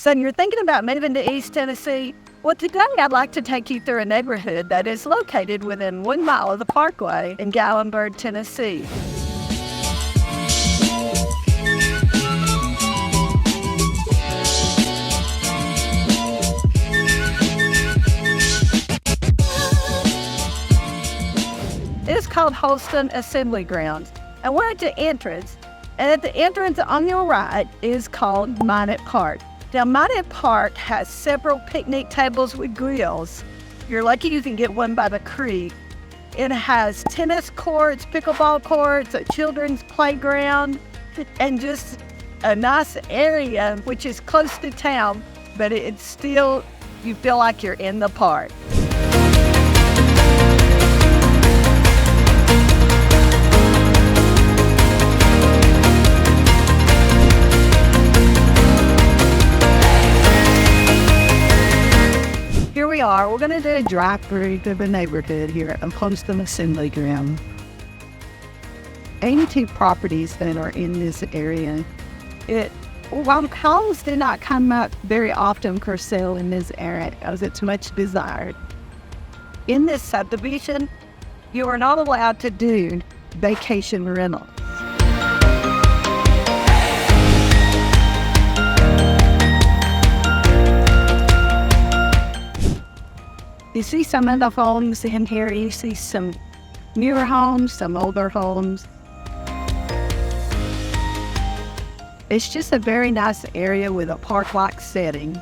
So you're thinking about moving to East Tennessee? Well, today I'd like to take you through a neighborhood that is located within 1 mile of the Parkway in Gatlinburg, Tennessee. It's called Holston Assembly Grounds, and we're at the entrance. And at the entrance on your right is called Mynatt Park. Now, Mynatt Park has several picnic tables with grills. You're lucky you can get one by the creek. It has tennis courts, pickleball courts, a children's playground, and just a nice area, which is close to town, but it's still, you feel like you're in the park. Here we are. We're going to do a drive-through to the neighborhood here at Holston Assembly Grounds. 82 properties that are in this area. While homes do not come up very often for sale in this area because it's much desired. In this subdivision, you are not allowed to do vacation rental. You see some of the homes in here. You see some newer homes, some older homes. It's just a very nice area with a park-like setting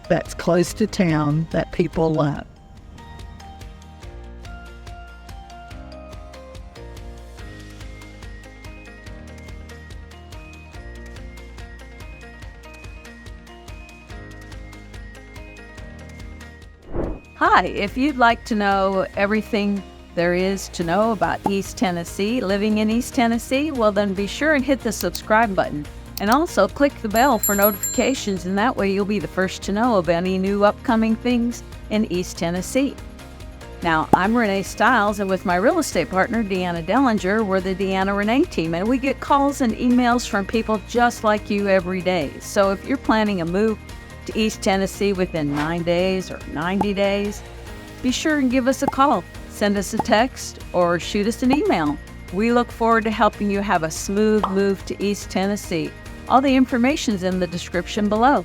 that's close to town that people love. Hi, if you'd like to know everything there is to know about East Tennessee, living in East Tennessee, well then be sure and hit the subscribe button. And also click the bell for notifications, and that way you'll be the first to know of any new upcoming things in East Tennessee. Now, I'm Renee Stiles, and with my real estate partner, Deanna Dellinger, we're the Deanna Renee team, and we get calls and emails from people just like you every day. So if you're planning a move to East Tennessee within 9 days or 90 days, be sure and give us a call, send us a text, or shoot us an email. We look forward to helping you have a smooth move to East Tennessee. All the information's in the description below.